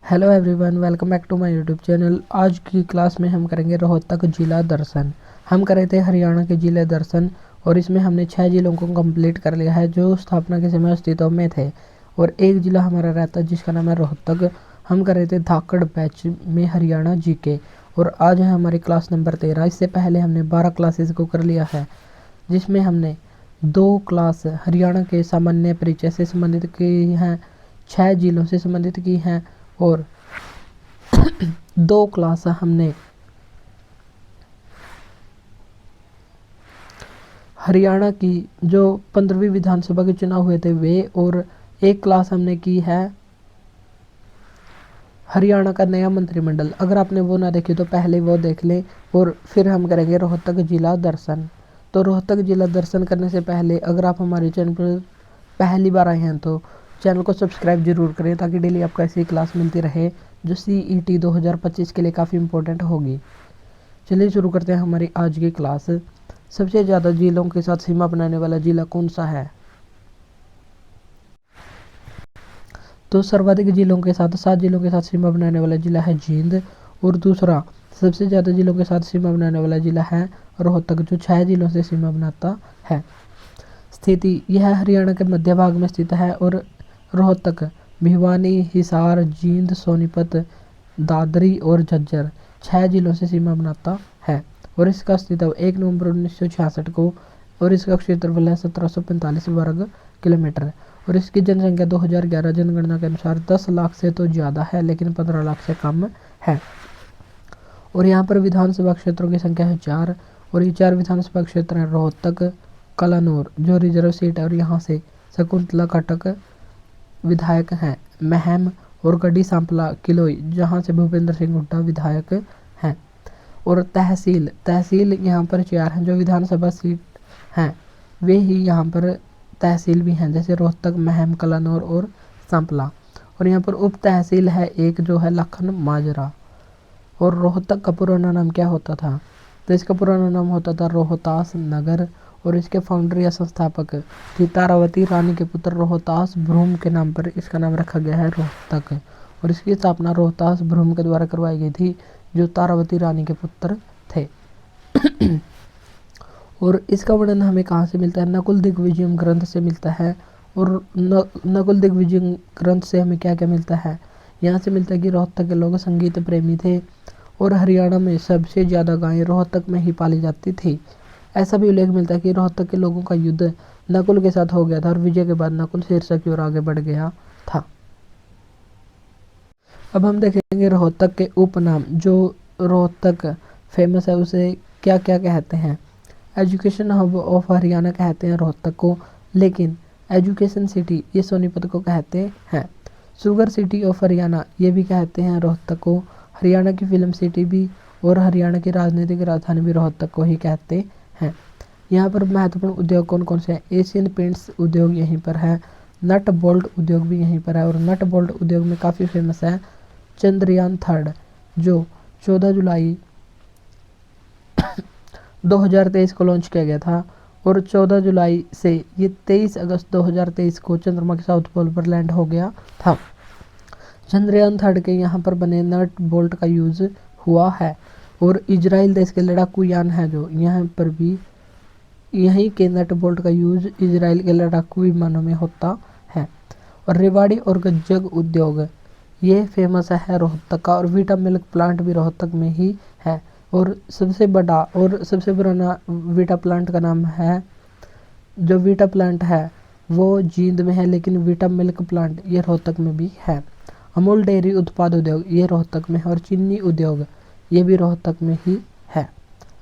Hello everyone, welcome back to my YouTube channel. आज की class में हम करेंगे रोहतक जिला दर्शन। हम कर रहे थे हरियाणा के जिले दर्शन और इसमें हमने 6 जिलों को कंप्लीट कर लिया है जो स्थापना के समय अस्तित्व में थे, और एक जिला हमारा रहता है जिसका नाम है रोहतक। हम कर रहे थे धाकड़ बैच में हरियाणा जीके, और आज है हमारी क्लास नंबर 13। इससे पहले हमने 12 क्लासेस को कर लिया है, जिसमें हमने 2 क्लास हरियाणा के सामान्य परिचय से संबंधित की हैं, 6 जिलों से संबंधित की हैं, और 2 क्लास हमने हरियाणा की जो 15वीं विधानसभा के चुनाव हुए थे वे, और 1 क्लास हमने की है हरियाणा का नया मंत्रिमंडल। अगर आपने वो ना देखी तो पहले वो देख लें, और फिर हम करेंगे रोहतक जिला दर्शन। तो रोहतक जिला दर्शन करने से पहले अगर आप हमारे चैनल पर पहली बार आए हैं तो चैनल को सब्सक्राइब जरूर करें, ताकि डेली आपको ऐसी क्लास मिलती रहे जो CET 2025 के लिए काफ़ी इंपॉर्टेंट होगी। चलिए शुरू करते हैं हमारी आज की क्लास। सबसे ज़्यादा जिलों के साथ सीमा बनाने वाला जिला कौन सा है? तो सर्वाधिक जिलों के साथ 7 जिलों के साथ सीमा बनाने वाला जिला है जींद, और दूसरा सबसे ज़्यादा जिलों के साथ सीमा बनाने वाला जिला है रोहतक, जो 6 जिलों से सीमा बनाता है। स्थिति यह हरियाणा के मध्य भाग में स्थित है, और रोहतक भिवानी, हिसार, जींद, सोनीपत, दादरी और झज्जर 6 जिलों से सीमा बनाता है, और इसका अस्तित्व 1 नवंबर 1966 को, और इसका क्षेत्रफल है 1745 वर्ग किलोमीटर, और इसकी जनसंख्या 2011 जनगणना के अनुसार 10 लाख से तो ज़्यादा है, लेकिन 15 लाख से कम है। और यहाँ पर विधानसभा क्षेत्रों की संख्या है 4, और ये 4 विधानसभा क्षेत्र हैं रोहतक, कलानौर जो रिजर्व सीट है, और यहाँ से शकुंतला खट्टक विधायक हैं, महम और गढ़ी सांपला किलोई जहाँ से भूपेंद्र सिंह हुड्डा विधायक हैं। और तहसील यहाँ पर 4 हैं जो विधानसभा सीट हैं, वे ही यहाँ पर तहसील भी हैं, जैसे रोहतक, महम, कलानौर और सांपला। और यहाँ पर उप तहसील है एक जो है लखन माजरा। और रोहतक का पुराना नाम क्या होता था? तो इसका पुराना नाम होता था रोहतास नगर, और इसके फाउंडर या संस्थापक थी तारावती रानी के पुत्र रोहतास भ्रूम के नाम पर इसका नाम रखा गया है रोहतक, और इसकी स्थापना रोहतास भ्रूम के द्वारा करवाई गई थी जो तारावती रानी के पुत्र थे। और इसका वर्णन हमें कहाँ से मिलता है? नकुल दिग्विजयम ग्रंथ से मिलता है। और नकुल दिग्विजयम ग्रंथ से हमें क्या क्या मिलता है? यहाँ से मिलता है कि रोहतक के लोग संगीत प्रेमी थे, और हरियाणा में सबसे ज़्यादा गायें रोहतक में ही पाली जाती थी। ऐसा भी उल्लेख मिलता है कि रोहतक के लोगों का युद्ध नकुल के साथ हो गया था, और विजय के बाद नकुल सिरसा की ओर आगे बढ़ गया था। अब हम देखेंगे रोहतक के उपनाम। जो रोहतक फेमस है उसे क्या क्या कहते हैं? एजुकेशन हब ऑफ हरियाणा कहते हैं रोहतक को, लेकिन एजुकेशन सिटी ये सोनीपत को कहते हैं। शुगर सिटी ऑफ हरियाणा ये भी कहते हैं रोहतक को। हरियाणा की फिल्म सिटी भी, और हरियाणा की राजनीतिक राजधानी भी रोहतक को ही कहते हैं। यहाँ पर महत्वपूर्ण उद्योग कौन कौन से हैं? एशियन पेंट्स उद्योग यहीं पर है, नट बोल्ट उद्योग भी यहीं पर है, और नट बोल्ट उद्योग में काफ़ी फेमस है चंद्रयान 3 जो 14 जुलाई 2023 को लॉन्च किया गया था, और 14 जुलाई से ये 23 अगस्त 2023 को चंद्रमा के साउथ पोल पर लैंड हो गया था। चंद्रयान 3 के यहाँ पर बने नट बोल्ट का यूज़ हुआ है, और इजराइल देश के लड़ाकू यान है जो यहाँ पर भी यहीं के नट बोल्ट का यूज़ इजराइल के लड़ाकू विमानों में होता है। और रेवाड़ी और गज्जक उद्योग ये फेमस है रोहतक का, और वीटा मिल्क प्लांट भी रोहतक में ही है। और सबसे बड़ा और सबसे पुराना वीटा प्लांट का नाम है, जो वीटा प्लांट है वो जींद में है, लेकिन वीटा मिल्क प्लांट ये रोहतक में भी है। अमूल डेयरी उत्पाद उद्योग ये रोहतक में है, और चीनी उद्योग ये भी रोहतक में ही है।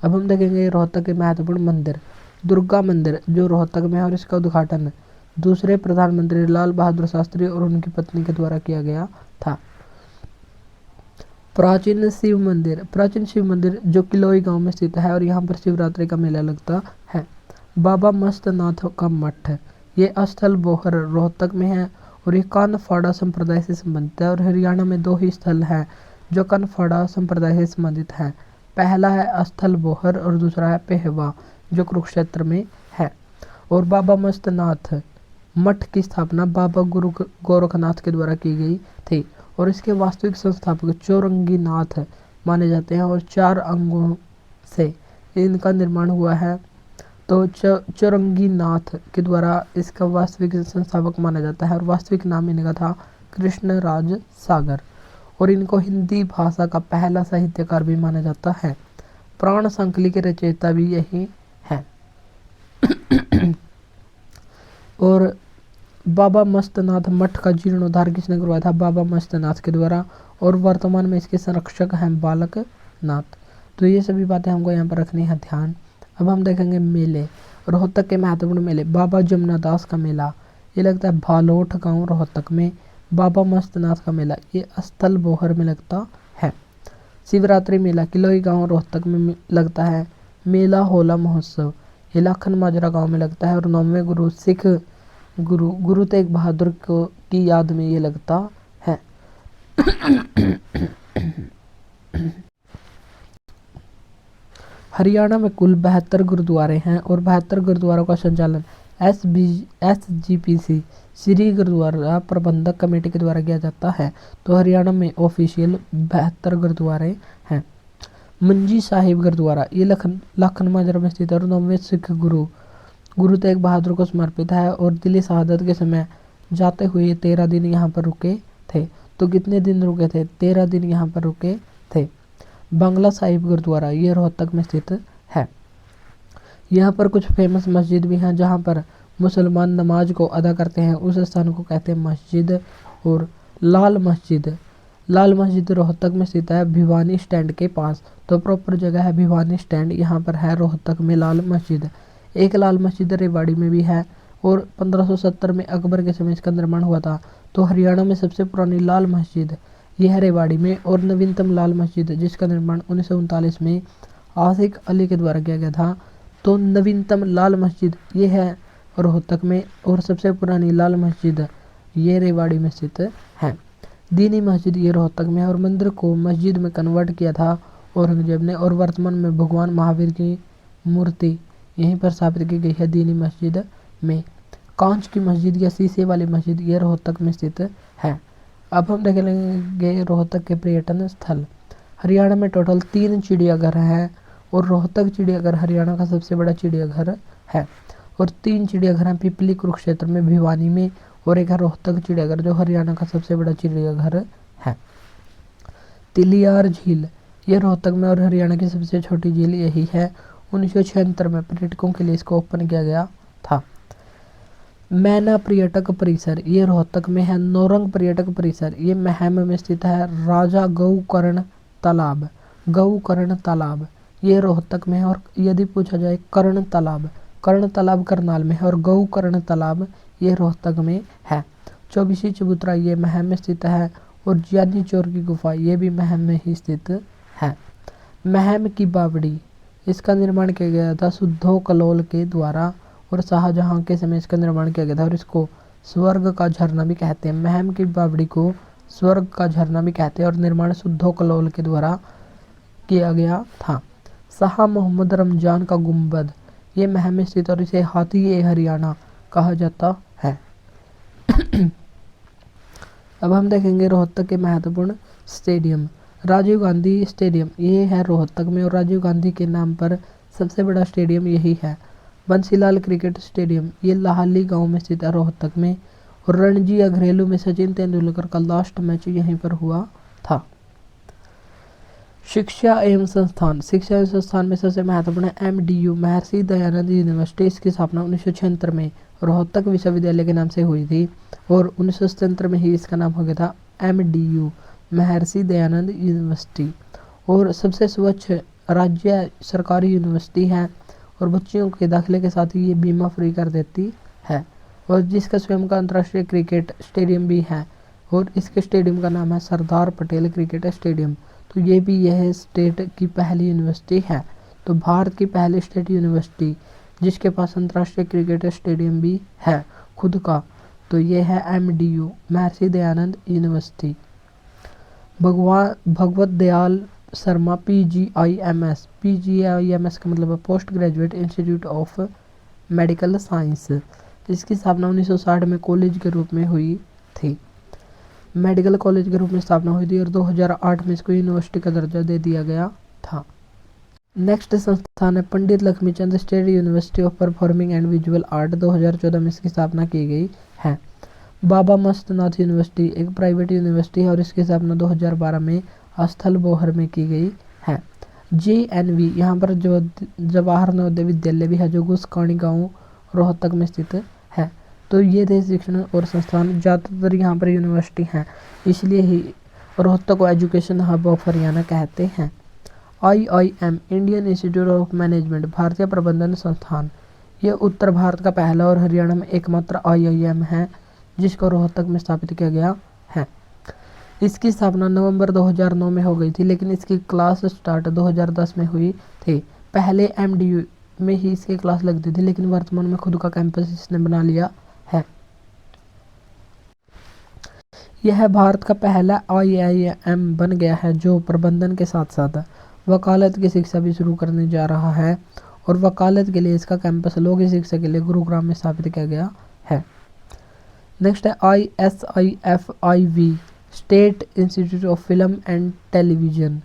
अब हम देखेंगे रोहतक के महत्वपूर्ण मंदिर। दुर्गा मंदिर जो रोहतक में है, और इसका उद्घाटन दूसरे प्रधानमंत्री लाल बहादुर शास्त्री और उनकी पत्नी के द्वारा किया गया था। प्राचीन शिव मंदिर जो किलोई गांव में स्थित है, और यहाँ पर शिवरात्रि का मेला लगता है। बाबा मस्तनाथ का मठ ये स्थल बोहर रोहतक में है, और ये कानफाड़ा संप्रदाय से संबंधित है। और हरियाणा में 2 ही स्थल हैं जो कानफाड़ा संप्रदाय से संबंधित हैं। पहला है स्थल बोहर, और दूसरा है पेहवा जो कुरुक्षेत्र में है। और बाबा मस्तनाथ मठ की स्थापना बाबा गुरु गोरखनाथ के द्वारा की गई थी, और इसके वास्तविक संस्थापक चौरंगीनाथ माने जाते हैं और 4 अंगों से इनका निर्माण हुआ है। तो चौरंगीनाथ के द्वारा इसका वास्तविक संस्थापक माना जाता है और वास्तविक नाम इनका था कृष्णराज सागर और इनको हिंदी भाषा का पहला साहित्यकार भी माना जाता है। प्राण संकली के रचयिता भी यही हैं। और बाबा मस्तनाथ मठ का जीर्णोद्धार किसने करवाया था? बाबा मस्तनाथ के द्वारा और वर्तमान में इसके संरक्षक हैं बालक नाथ। तो ये सभी बातें हमको यहाँ पर रखनी है ध्यान। अब हम देखेंगे मेले, रोहतक के महत्वपूर्ण मेले। बाबा जमुना दास का मेला ये लगता है भालोठ गांव रोहतक में। बाबा मस्तनाथ का मेला ये स्थल बोहर में लगता है। शिवरात्रि मेला किलोई गांव रोहतक में लगता है। मेला होला महोत्सव ये लाखन माजरा गांव में लगता है और 9वें गुरु सिख गुरु तेग बहादुर की याद में ये लगता है। हरियाणा में कुल 72 गुरुद्वारे हैं और 72 गुरुद्वारों का संचालन SGPC श्री गुरुद्वारा प्रबंधक कमेटी के द्वारा किया जाता है। तो हरियाणा में ऑफिशियल 72 गुरुद्वारे हैं। मंजी साहिब गुरुद्वारा ये लाखन माजरा में स्थित है और 9वें सिख गुरु तेग बहादुर को समर्पित है और दिल्ली शहादत के समय जाते हुए 13 दिन यहाँ पर रुके थे। तो कितने दिन रुके थे? 13 दिन यहाँ पर रुके थे। बांग्ला साहिब गुरुद्वारा ये रोहतक में स्थित है। यहाँ पर कुछ फेमस मस्जिद भी हैं जहाँ पर मुसलमान नमाज को अदा करते हैं। उस स्थान को कहते हैं मस्जिद। और लाल मस्जिद रोहतक में स्थित है भिवानी स्टैंड के पास। तो प्रॉपर जगह है भिवानी स्टैंड, यहाँ पर है रोहतक में लाल मस्जिद। एक लाल मस्जिद रेवाड़ी में भी है और 1570 में अकबर के समय इसका निर्माण हुआ था। तो हरियाणा में सबसे पुरानी लाल मस्जिद यह है रेवाड़ी में और नवीनतम लाल मस्जिद जिसका निर्माण 1939 में आसिक अली के द्वारा किया गया था। तो नवीनतम लाल मस्जिद ये है रोहतक में और सबसे पुरानी लाल मस्जिद ये रेवाड़ी में स्थित है। दीनी मस्जिद ये रोहतक में है और मंदिर को मस्जिद में कन्वर्ट किया था औरंगजेब ने और वर्तमान में भगवान महावीर की मूर्ति यहीं पर स्थापित की गई है दीनी मस्जिद में। कांच की मस्जिद या शीशे वाली मस्जिद ये रोहतक में स्थित है। अब हम देख लेंगे रोहतक के पर्यटन स्थल। हरियाणा में टोटल 3 चिड़ियाघर हैं और रोहतक चिड़ियाघर हरियाणा का सबसे बड़ा चिड़ियाघर है। और 3 चिड़ियाघर हैं पिपली कुरुक्षेत्र में, भिवानी में और एक है रोहतक चिड़ियाघर जो हरियाणा का सबसे बड़ा चिड़ियाघर है। तिलियार झील ये रोहतक में और हरियाणा की सबसे छोटी झील यही है। 1976 में पर्यटकों के लिए इसको ओपन किया गया था। मैना पर्यटक परिसर ये रोहतक में है। नौरंग पर्यटक परिसर ये महम में स्थित है। राजा गौकर्ण तालाब ये रोहतक में है। और यदि पूछा जाए कर्ण तालाब करनाल में है और गौकर्ण तालाब ये रोहतक में है। चौबीसी चबूतरा ये महम में स्थित है और ज्ञानी चोर की गुफा ये भी महम में ही स्थित है। महम की बावड़ी इसका निर्माण किया गया था सुद्धो कलोल के द्वारा और शाहजहां के समय इसका निर्माण किया गया था और इसको स्वर्ग का झरना भी कहते हैं। महम की बावड़ी को स्वर्ग का झरना भी कहते हैं और निर्माण सुद्धो कलोल के द्वारा किया गया था। शाह मोहम्मद रमजान का गुंबद ये महम में स्थित और इसे हाथी ए हरियाणा कहा जाता है। अब हम देखेंगे रोहतक के महत्वपूर्ण स्टेडियम। राजीव गांधी स्टेडियम ये है रोहतक में और राजीव गांधी के नाम पर सबसे बड़ा स्टेडियम यही है। बंसीलाल क्रिकेट स्टेडियम ये लाहली गांव में स्थित है रोहतक में और रणजी या घरेलू में सचिन तेंदुलकर का लास्ट मैच यहीं पर हुआ था। शिक्षा एवं संस्थान में सबसे महत्वपूर्ण है MDU महर्षि दयानंद यूनिवर्सिटी। इसकी स्थापना 1976 में रोहतक विश्वविद्यालय के नाम से हुई थी और 1977 में ही इसका नाम हो गया था MDU महर्षि दयानंद यूनिवर्सिटी। और सबसे स्वच्छ राज्य सरकारी यूनिवर्सिटी है और बच्चियों के दाखिले के साथ ही ये बीमा फ्री कर देती है और जिसका स्वयं का अंतर्राष्ट्रीय क्रिकेट स्टेडियम भी है और इसके स्टेडियम का नाम है सरदार पटेल क्रिकेट स्टेडियम। तो ये भी यह स्टेट की पहली यूनिवर्सिटी है। तो भारत की पहली स्टेट यूनिवर्सिटी जिसके पास अंतर्राष्ट्रीय क्रिकेट स्टेडियम भी है खुद का, तो ये है MDU Maharshi Dayanand university. Bhagwat Dayal Sharma PGIMS का मतलब है post graduate institute of medical science. इसकी स्थापना 1960 में कॉलेज के रूप में हुई थी। मेडिकल कॉलेज के रूप में स्थापना हुई थी और 2008 में इसको यूनिवर्सिटी का दर्जा दे दिया गया था। नेक्स्ट संस्थान है Pandit Lakshmichand state university of performing and visual art. 2014 में इसकी स्थापना की गई है। बाबा मस्तनाथ यूनिवर्सिटी एक प्राइवेट यूनिवर्सिटी है और इसकी स्थापना 2012 में स्थल बोहर में की गई है। JNV यहाँ पर जो जवाहर नवोदय विद्यालय भी है जो गुसकानी गांव रोहतक में स्थित है। तो ये थे शिक्षण और संस्थान, ज़्यादातर यहाँ पर यूनिवर्सिटी हैं, इसलिए ही रोहतक को एजुकेशन हब ऑफ हरियाणा कहते हैं। IIM Indian institute of management भारतीय प्रबंधन संस्थान, ये उत्तर भारत का पहला और हरियाणा में एकमात्र IIM है जिसको रोहतक में स्थापित किया गया है। इसकी स्थापना नवंबर 2009 में हो गई थी, लेकिन इसकी क्लास स्टार्ट 2010 में हुई थी। पहले MDU में ही इसकी क्लास लगती थी, लेकिन वर्तमान में खुद का कैंपस इसने बना लिया है। यह भारत का पहला IIM बन गया है जो प्रबंधन के साथ साथ वकालत की शिक्षा भी शुरू करने जा रहा है और वकालत के लिए इसका कैंपस लोक शिक्षा के लिए गुरुग्राम में स्थापित किया गया है। नेक्स्ट है ISIFIV state institute of film and television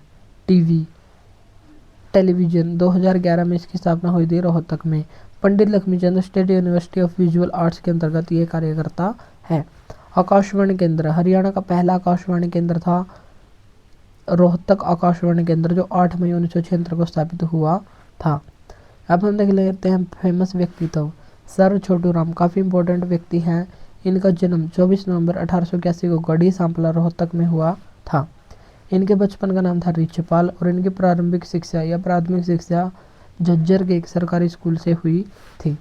television 2011 में इसकी स्थापना हुई थी रोहतक में। Pandit Lakshmichand state university of visual arts के अंतर्गत ये कार्य करता है। आकाशवाणी केंद्र, हरियाणा का पहला आकाशवाणी केंद्र था रोहतक आकाशवाणी केंद्र जो 8 मई 1976 को स्थापित हुआ था। अब हम देख लेते हैं फेमस व्यक्तित्व। सर छोटू राम काफ़ी इंपॉर्टेंट व्यक्ति हैं। इनका जन्म 24 नवंबर 1881 को गढ़ी सांपला रोहतक में हुआ था। इनके बचपन का नाम था रिचपाल और इनकी प्रारंभिक शिक्षा या प्राथमिक शिक्षा झज्जर के एक सरकारी स्कूल से हुई थी।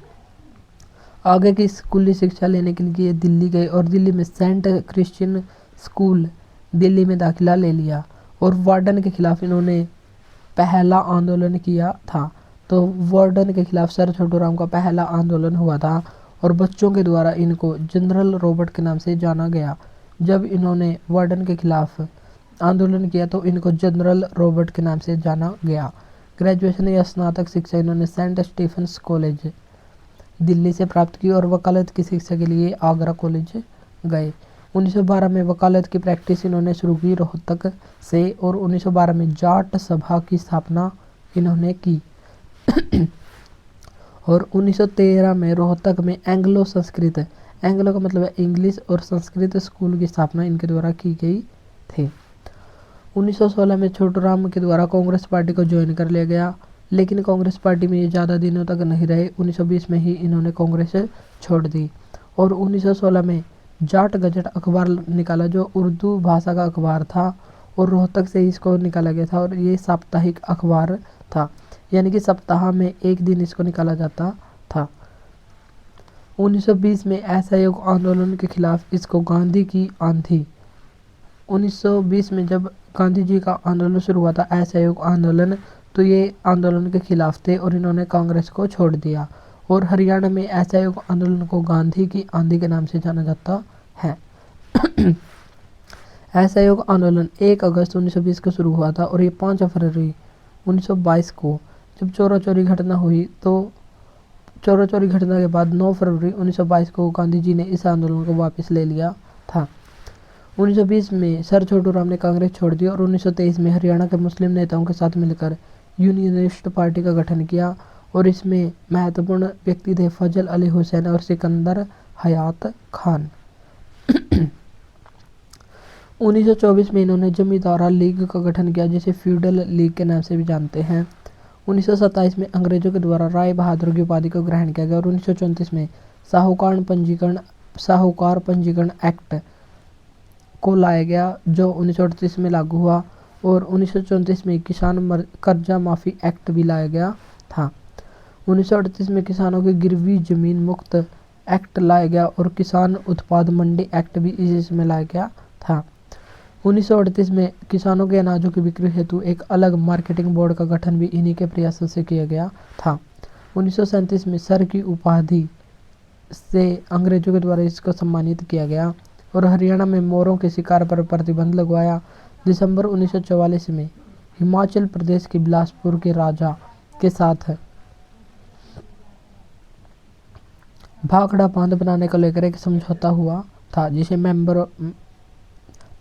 आगे की स्कूली शिक्षा लेने के लिए दिल्ली गए और दिल्ली में सेंट क्रिश्चियन स्कूल दिल्ली में दाखिला ले लिया और वार्डन के खिलाफ इन्होंने पहला आंदोलन किया था। तो वार्डन के खिलाफ सर छोटू राम का पहला आंदोलन हुआ था और बच्चों के द्वारा इनको जनरल रॉबर्ट के नाम से जाना गया। जब इन्होंने वार्डन के खिलाफ आंदोलन किया तो इनको जनरल रॉबर्ट के नाम से जाना गया। ग्रेजुएशन या स्नातक शिक्षा इन्होंने सेंट स्टीफेंस कॉलेज दिल्ली से प्राप्त की और वकालत की शिक्षा के लिए आगरा कॉलेज गए। 1912 में वकालत की प्रैक्टिस इन्होंने शुरू की रोहतक से और 1912 में जाट सभा की स्थापना इन्होंने की और 1913 में रोहतक में एंग्लो संस्कृत, एंग्लो का मतलब है इंग्लिश, और संस्कृत स्कूल की स्थापना इनके द्वारा की गई थी। 1916 में छोटू राम के द्वारा कांग्रेस पार्टी को ज्वाइन कर लिया गया, लेकिन कांग्रेस पार्टी में ये ज़्यादा दिनों तक नहीं रहे। 1920 में ही इन्होंने कांग्रेस छोड़ दी और 1916 में जाट गजट अखबार निकाला जो उर्दू भाषा का अखबार था और रोहतक से ही इसको निकाला गया था और ये साप्ताहिक अखबार था, यानी कि सप्ताह में एक दिन इसको निकाला जाता था। 1920 में असहयोग आंदोलन के खिलाफ इसको गांधी की आंधी, 1920 में जब गांधी जी का आंदोलन शुरू हुआ था असहयोग आंदोलन, तो ये आंदोलन के खिलाफ थे और इन्होंने कांग्रेस को छोड़ दिया और हरियाणा में असहयोग आंदोलन को गांधी की आंधी के नाम से जाना जाता है। असहयोग आंदोलन 1 अगस्त 1920 को शुरू हुआ था और ये 5 फरवरी 1922 को जब चोरा चोरी घटना हुई, तो चोरा चोरी घटना के बाद 9 फरवरी 1922 को गांधी जी ने इस आंदोलन को वापस ले लिया था। 1920 में सर छोटू राम ने कांग्रेस छोड़ दी और 1923 में हरियाणा के मुस्लिम नेताओं के साथ मिलकर यूनियनिस्ट पार्टी का गठन किया और इसमें महत्वपूर्ण व्यक्ति थे फजल अली हुसैन और सिकंदर हयात खान। 1924 में इन्होंने जमींदारा लीग का गठन किया जिसे फ्यूडल लीग के नाम से भी जानते हैं। 1927 में अंग्रेजों के द्वारा राय बहादुर की उपाधि को ग्रहण किया गया और 1934 में साहूकार पंजीकरण एक्ट को लाया गया जो 1938 में लागू हुआ और 1934 में किसान कर्जा माफ़ी एक्ट भी लाया गया था। 1938 में किसानों की गिरवी जमीन मुक्त एक्ट लाया गया और किसान उत्पाद मंडी एक्ट भी इसी में लाया गया था। 1938 में किसानों के अनाजों की बिक्री हेतु एक अलग मार्केटिंग बोर्ड का गठन भी इन्हीं के प्रयासों से किया गया था। 1937 में सर की उपाधि से अंग्रेजों के द्वारा इसको सम्मानित किया गया और हरियाणा में मोरों के शिकार पर प्रतिबंध लगवाया। दिसंबर 1944 में हिमाचल प्रदेश के बिलासपुर के राजा के साथ भाखड़ा बांध बनाने को लेकर एक समझौता हुआ था जिसे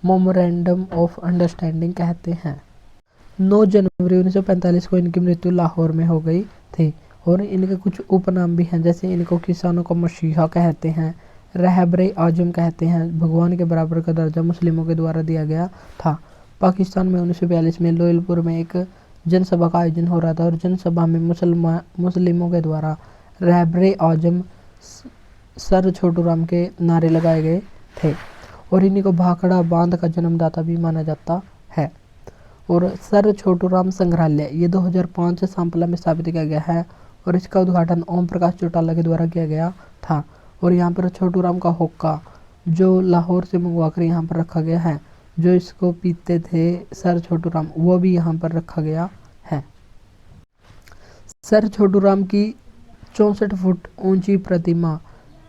मेमोरेंडम ऑफ अंडरस्टैंडिंग कहते हैं। 9 जनवरी 1945 को इनकी मृत्यु लाहौर में हो गई थी। और इनके कुछ उपनाम भी हैं, जैसे इनको किसानों का मसीहा कहते हैं, रहबरे आजम कहते हैं, भगवान के बराबर का दर्जा मुस्लिमों के द्वारा दिया गया था। पाकिस्तान में 1942 में लोयलपुर में एक जनसभा का आयोजन हो रहा था और जनसभा में मुस्लिमों के द्वारा रहबरे आजम सर छोटू राम के नारे लगाए गए थे और इन्हीं को भाखड़ा बांध का जन्मदाता भी माना जाता है। और सर छोटू राम संग्रहालय ये 2005 सांपला में स्थापित किया गया है और इसका उद्घाटन ओम प्रकाश चौटाला के द्वारा किया गया था। और यहाँ पर छोटू राम का हुक्का जो लाहौर से मंगवा कर यहाँ पर रखा गया है, जो इसको पीते थे सर छोटू राम, वो भी यहाँ पर रखा गया है। सर छोटू राम की 64 फुट ऊंची प्रतिमा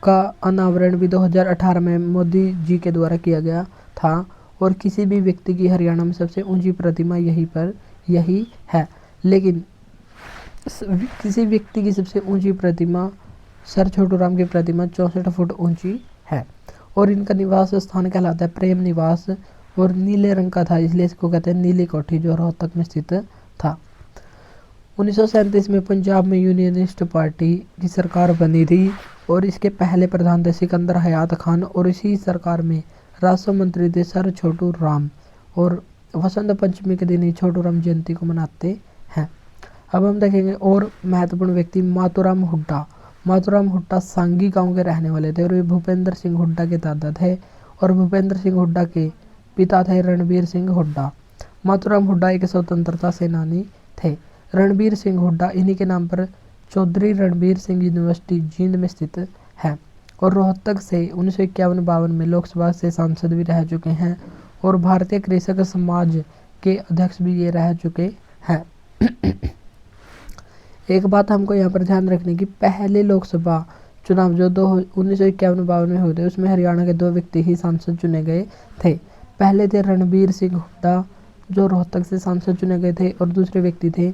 का अनावरण भी 2018 में मोदी जी के द्वारा किया गया था। और किसी भी व्यक्ति की हरियाणा में सबसे ऊंची प्रतिमा यही है। लेकिन किसी व्यक्ति की सबसे ऊंची प्रतिमा सर छोटू राम की प्रतिमा 64 फुट ऊंची है। और इनका निवास स्थान कहलाता है प्रेम निवास और नीले रंग का था, इसलिए इसको कहते हैं नीली कोठी, जो रोहतक में स्थित था। 1937 में पंजाब में यूनियनिस्ट पार्टी की सरकार बनी थी और इसके पहले प्रधान थे सिकंदर हयात खान और इसी सरकार में राजस्व मंत्री थे सर छोटू राम। और वसंत पंचमी के दिन ही छोटू राम जयंती को मनाते हैं। अब हम देखेंगे और महत्वपूर्ण व्यक्ति मातूराम हुड्डा। मातूराम हुड्डा सांगी गांव के रहने वाले थे और वे भूपेंद्र सिंह हुड्डा के दादा थे और भूपेंद्र सिंह हुड्डा के पिता थे रणबीर सिंह हुड्डा। मातूराम हुड्डा एक स्वतंत्रता सेनानी थे। रणबीर सिंह हुड्डा इन्हीं के नाम पर चौधरी रणबीर सिंह यूनिवर्सिटी जींद में स्थित है। और रोहतक से 1951-52 में लोकसभा से सांसद भी रह चुके हैं और भारतीय कृषक समाज के अध्यक्ष भी ये रह चुके हैं। एक बात हमको यहाँ पर ध्यान रखने की, पहले लोकसभा चुनाव जो 1951-52 में हुए थे उसमें हरियाणा के 2 व्यक्ति ही सांसद चुने गए थे। पहले थे रणबीर सिंह हुड्डा जो रोहतक से सांसद चुने गए थे और दूसरे व्यक्ति थे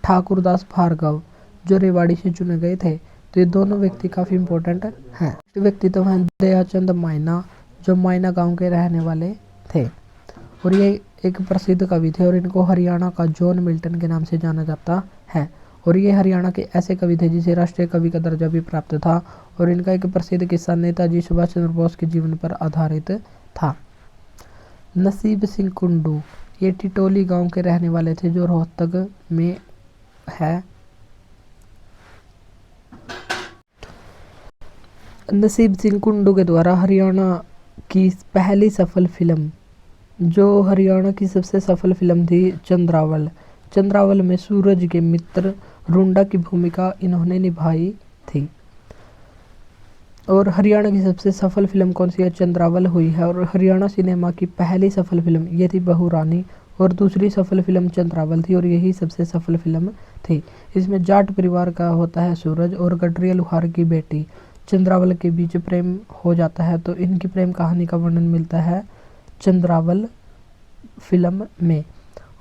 ठाकुरदास भार्गव जो रेवाड़ी से चुने गए थे। तो ये दोनों व्यक्ति काफ़ी इम्पोर्टेंट हैं। व्यक्ति तो हैं दयाचंद मायना जो मायना गांव के रहने वाले थे और ये एक प्रसिद्ध कवि थे और इनको हरियाणा का जॉन मिल्टन के नाम से जाना जाता है। और ये हरियाणा के ऐसे कवि थे जिसे राष्ट्रीय कवि का दर्जा भी प्राप्त था। और इनका एक प्रसिद्ध किस्सा नेताजी सुभाष चंद्र बोस के जीवन पर आधारित था। नसीब सिंह कुंडू ये टिटोली गांव के रहने वाले थे जो रोहतक में है। नसीब सिंह कुंडू के द्वारा हरियाणा की पहली सफल फिल्म, जो हरियाणा की सबसे सफल फिल्म थी चंद्रावल। चंद्रावल में सूरज के मित्र रुंडा की भूमिका इन्होंने निभाई थी। और हरियाणा की सबसे सफल फिल्म कौन सी है? चंद्रावल हुई है। और हरियाणा सिनेमा की पहली सफल फिल्म ये थी बहू रानी और दूसरी सफल फिल्म चंद्रावल थी और यही सबसे सफल फिल्म थी। इसमें जाट परिवार का होता है सूरज और गडरिया लुहार की बेटी चंद्रावल के बीच प्रेम हो जाता है। तो इनकी प्रेम कहानी का वर्णन मिलता है चंद्रावल फिल्म में।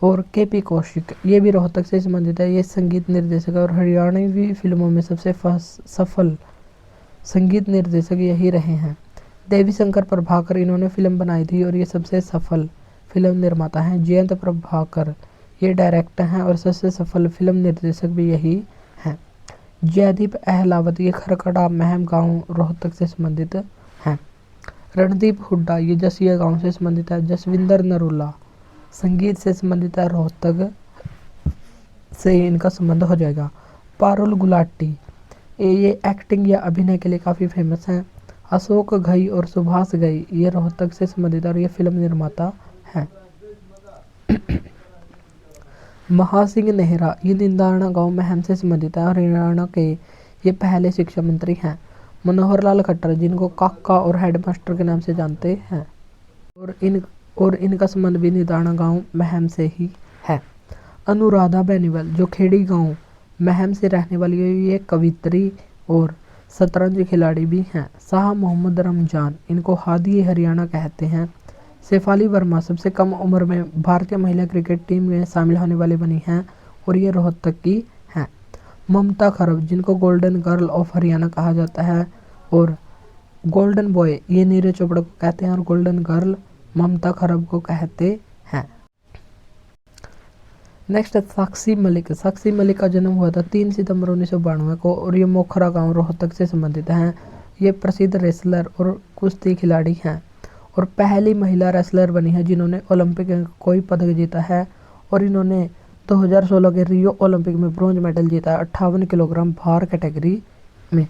और केपी कौशिक ये भी रोहतक से संबंधित है। ये संगीत निर्देशक और हरियाणवी फिल्मों में सबसे सफल संगीत निर्देशक यही रहे हैं। देवी शंकर प्रभाकर इन्होंने फिल्म बनाई थी और ये सबसे सफल फिल्म निर्माता हैं। जयंत प्रभाकर ये डायरेक्टर हैं और सबसे सफल फिल्म निर्देशक भी यही हैं। जयदीप अहलावत ये खरकड़ा महम गांव रोहतक से संबंधित हैं। रणदीप हुड्डा ये जसिया गांव से संबंधित है। जसविंदर नरूला संगीत से संबंधित है, रोहतक से इनका संबंध हो जाएगा। पारुल गुलाटी ये एक्टिंग या अभिनय के लिए काफ़ी फेमस हैं। अशोक घई और सुभाष घई ये रोहतक से संबंधित और ये फिल्म निर्माता हैं। महासिंह नेहरा ये निंदाना गांव महम से संबंधित है। हरियाणा के ये पहले शिक्षा मंत्री हैं। मनोहर लाल खट्टर जिनको काका और हेडमास्टर के नाम से जानते हैं और इनका संबंध भी निदाना गांव महम से ही है। अनुराधा बेनीवाल जो खेड़ी गांव महम से रहने वाली है, ये कवित्री और शतरंज खिलाड़ी भी हैं। शाह मोहम्मद रमजान इनको हादी हरियाणा कहते हैं। शेफाली वर्मा सबसे कम उम्र में भारतीय महिला क्रिकेट टीम में शामिल होने वाली बनी हैं और ये रोहतक की हैं। ममता खरब जिनको गोल्डन गर्ल ऑफ हरियाणा कहा जाता है और गोल्डन बॉय ये नीरज चोपड़ा को कहते हैं और गोल्डन गर्ल ममता खरब को कहते हैं। नेक्स्ट है साक्षी मलिक। साक्षी मलिक का जन्म हुआ था 3 सितंबर 1992 को और ये मोखरा गांव रोहतक से संबंधित हैं। ये प्रसिद्ध रेसलर और कुश्ती खिलाड़ी हैं और पहली महिला रेसलर बनी है जिन्होंने ओलंपिक में कोई पदक जीता है। और इन्होंने 2016 के रियो ओलंपिक में ब्रॉन्ज मेडल जीता है 58 किलोग्राम भार कैटेगरी में।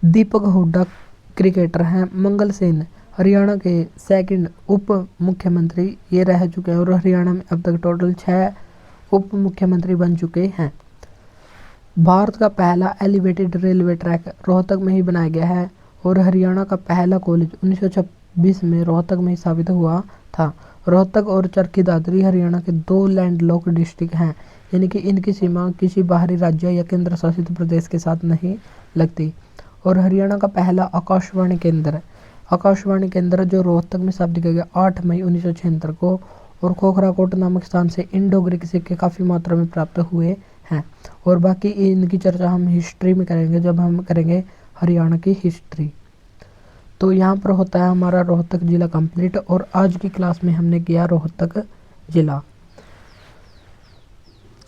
दीपक हुड्डा क्रिकेटर हैं। मंगल सेन हरियाणा के सेकंड उप मुख्यमंत्री ये रह चुके हैं और हरियाणा में अब तक टोटल 6 उप मुख्यमंत्री बन चुके हैं। भारत का पहला एलिवेटेड रेलवे ट्रैक रोहतक में ही बनाया गया है और हरियाणा का पहला कॉलेज 1926 में रोहतक में ही स्थापित हुआ था। रोहतक और चरखी दादरी हरियाणा के 2 लैंडलॉक्ड डिस्ट्रिक्ट हैं, यानी कि इनकी सीमा किसी बाहरी राज्य या केंद्र शासित प्रदेश के साथ नहीं लगती। और हरियाणा का पहला आकाशवाणी केंद्र जो रोहतक में स्थापित किया गया 8 मई 1976 को। और खोखराकोट नामक स्थान से इंडो ग्रीक सिक्के काफ़ी मात्रा में प्राप्त हुए हैं। और बाकी इनकी चर्चा हम हिस्ट्री में करेंगे जब हम करेंगे हरियाणा की हिस्ट्री। तो यहाँ पर होता है हमारा रोहतक ज़िला कंप्लीट और आज की क्लास में हमने किया रोहतक ज़िला।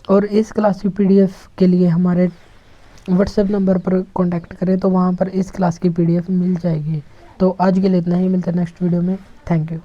और इस क्लास की PDF के लिए हमारे व्हाट्सएप नंबर पर कांटेक्ट करें तो वहाँ पर इस क्लास की PDF मिल जाएगी। तो आज के लिए इतना ही, मिलते हैं नेक्स्ट वीडियो में। Thank you.